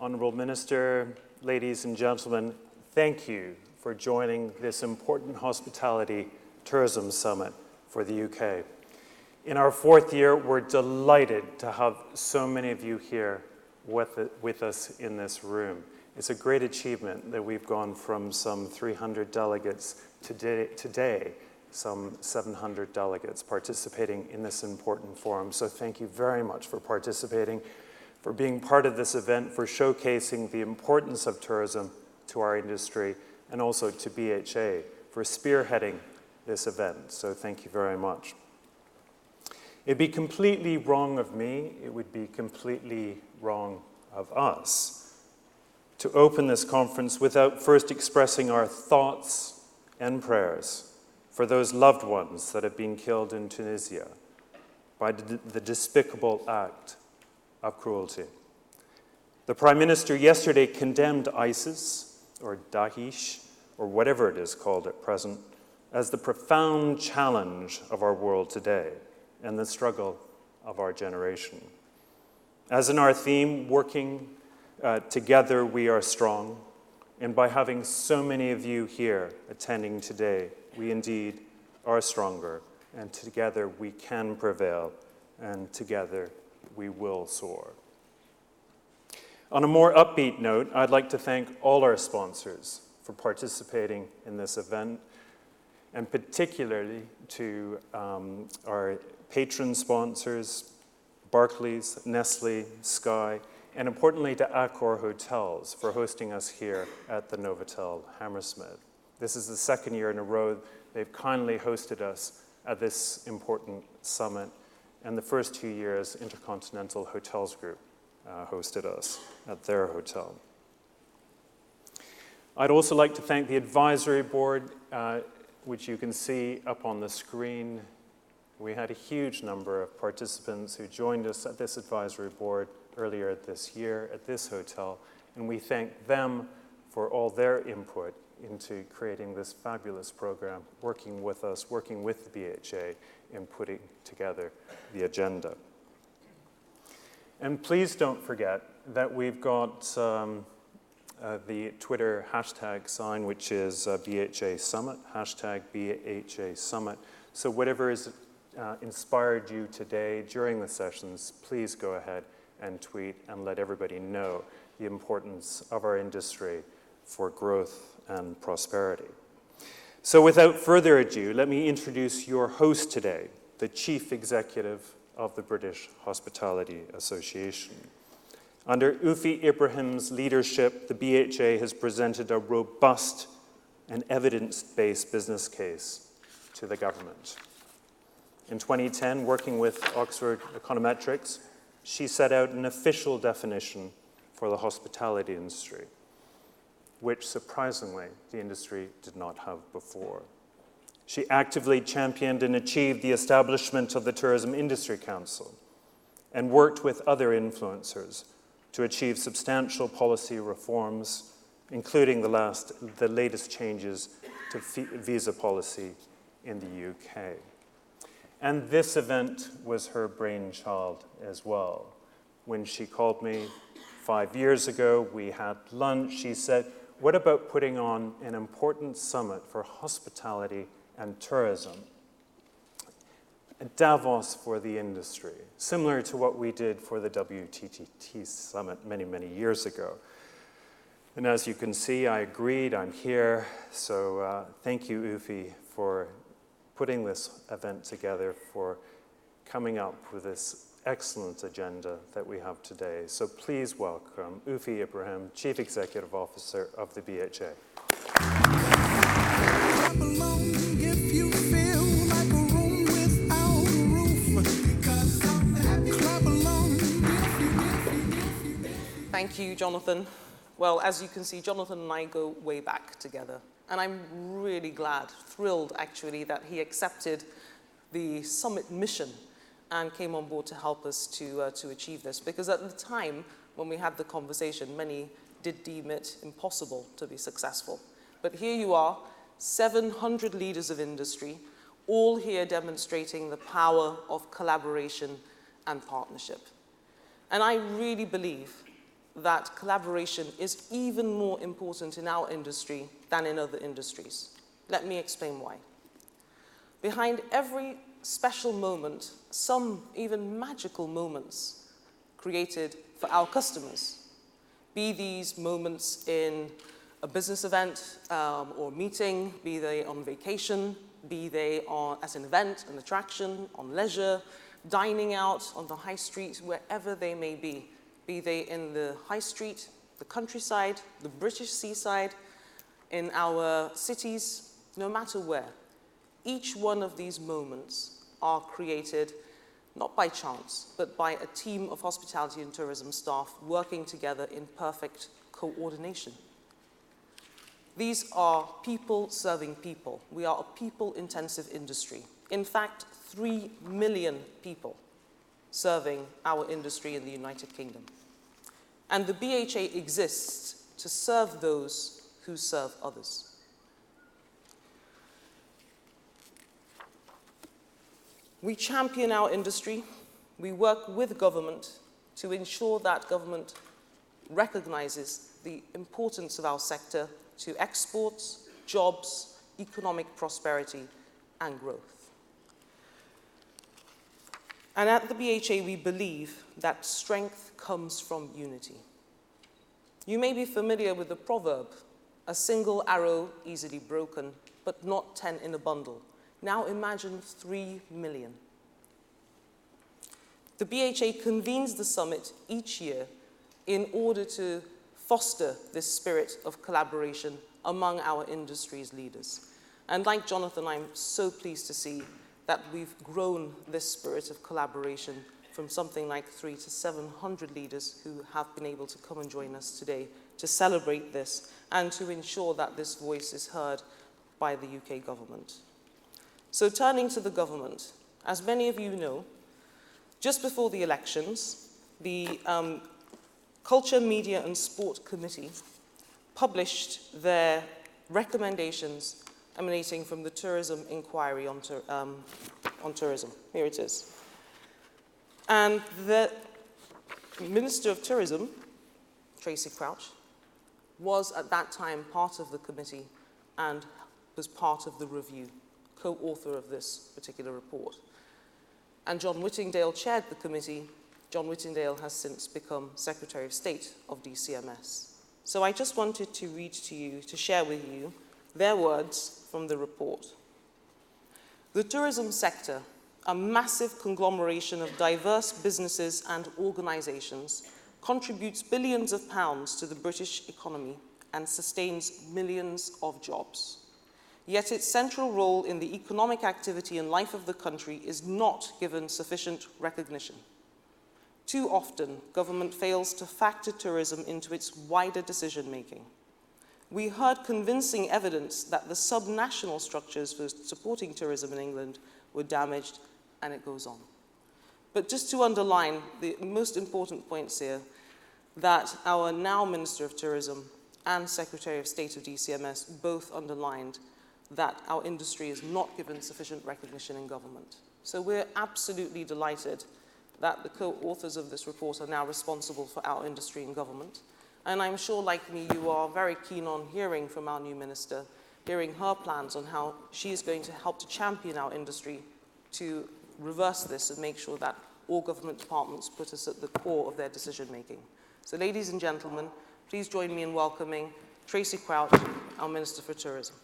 Honourable Minister, ladies and gentlemen, thank you for joining this important hospitality tourism summit for the UK. In our fourth year, we're delighted to have so many of you here with us in this room. It's a great achievement that we've gone from some 300 delegates today, some 700 delegates participating in this important forum. So thank you very much for participating, for being part of this event, for showcasing the importance of tourism to our industry, and also to BHA for spearheading this event. So thank you very much. It'd be completely wrong of me, it would be completely wrong of us to open this conference without first expressing our thoughts and prayers for those loved ones that have been killed in Tunisia by the despicable act of cruelty. The Prime Minister yesterday condemned ISIS, or Daesh, or whatever it is called at present, as the profound challenge of our world today and the struggle of our generation. As in our theme, working together we are strong, and by having so many of you here attending today, we indeed are stronger, and together we can prevail, and together we will soar. On a more upbeat note, I'd like to thank all our sponsors for participating in this event, and particularly to our patron sponsors, Barclays, Nestle, Sky, and importantly to Accor Hotels for hosting us here at the Novotel Hammersmith. This is the second year in a row they've kindly hosted us at this important summit, and the first 2 years Intercontinental Hotels Group hosted us at their hotel. I'd also like to thank the advisory board, which you can see up on the screen. We had a huge number of participants who joined us at this advisory board earlier this year at this hotel, and we thank them for all their input into creating this fabulous program, working with us, working with the BHA in putting together the agenda. And please don't forget that we've got the Twitter hashtag sign, which is BHA Summit, hashtag BHA Summit. So whatever has inspired you today during the sessions, please go ahead and tweet and let everybody know the importance of our industry for growth and prosperity. So without further ado, let me introduce your host today, the Chief Executive of the British Hospitality Association. Under Ibrahim's leadership, the BHA has presented a robust and evidence-based business case to the government. In 2010, working with Oxford Econometrics, she set out an official definition for the hospitality industry, which surprisingly the industry did not have before. She actively championed and achieved the establishment of the Tourism Industry Council and worked with other influencers to achieve substantial policy reforms, including the latest changes to visa policy in the UK. And this event was her brainchild as well. When she called me 5 years ago, we had lunch, she said, what about putting on an important summit for hospitality and tourism? A Davos for the industry, similar to what we did for the WTTT summit many, many years ago. And as you can see, I agreed, I'm here. So thank you, Ufi, for putting this event together, for coming up with this excellent agenda that we have today. So please welcome Ufi Ibrahim, Chief Executive Officer of the BHA. Thank you, Jonathan. Well, as you can see, Jonathan and I go way back together. And I'm really glad, thrilled actually, that he accepted the summit mission and came on board to help us to achieve this. Because at the time, when we had the conversation, many did deem it impossible to be successful. But here you are, 700 leaders of industry, all here demonstrating the power of collaboration and partnership. And I really believe that collaboration is even more important in our industry than in other industries. Let me explain why. Behind every special moment, some even magical moments created for our customers, be these moments in a business event or meeting, be they on vacation, be they as an event, an attraction, on leisure, dining out on the high street, wherever they may be they in the high street, the countryside, the British seaside, in our cities, no matter where. Each one of these moments are created not by chance, but by a team of hospitality and tourism staff working together in perfect coordination. These are people serving people. We are a people-intensive industry. In fact, 3 million people serving our industry in the United Kingdom. And the BHA exists to serve those who serve others. We champion our industry. We work with government to ensure that government recognizes the importance of our sector to exports, jobs, economic prosperity, and growth. And at the BHA, we believe that strength comes from unity. You may be familiar with the proverb, a single arrow easily broken, but not 10 in a bundle. Now imagine 3 million. The BHA convenes the summit each year in order to foster this spirit of collaboration among our industry's leaders. And like Jonathan, I'm so pleased to see that we've grown this spirit of collaboration from something like 300 to 700 leaders who have been able to come and join us today to celebrate this and to ensure that this voice is heard by the UK government. So turning to the government, as many of you know, just before the elections, the Culture, Media and Sport Committee published their recommendations emanating from the Tourism Inquiry on Tourism. Here it is. And the Minister of Tourism, Tracy Crouch, was at that time part of the committee and was part of the review, co-author of this particular report. And John Whittingdale chaired the committee. John Whittingdale has since become Secretary of State of DCMS. So I just wanted to read to you, to share with you, their words from the report. The tourism sector, a massive conglomeration of diverse businesses and organizations, contributes billions of pounds to the British economy and sustains millions of jobs. Yet its central role in the economic activity and life of the country is not given sufficient recognition. Too often, government fails to factor tourism into its wider decision-making. We heard convincing evidence that the subnational structures for supporting tourism in England were damaged, and it goes on. But just to underline the most important points here, that our now Minister of Tourism and Secretary of State of DCMS both underlined that our industry is not given sufficient recognition in government. So we're absolutely delighted that the co-authors of this report are now responsible for our industry and government. And I'm sure, like me, you are very keen on hearing from our new minister, hearing her plans on how she is going to help to champion our industry to reverse this and make sure that all government departments put us at the core of their decision-making. So ladies and gentlemen, please join me in welcoming Tracy Crouch, our Minister for Tourism.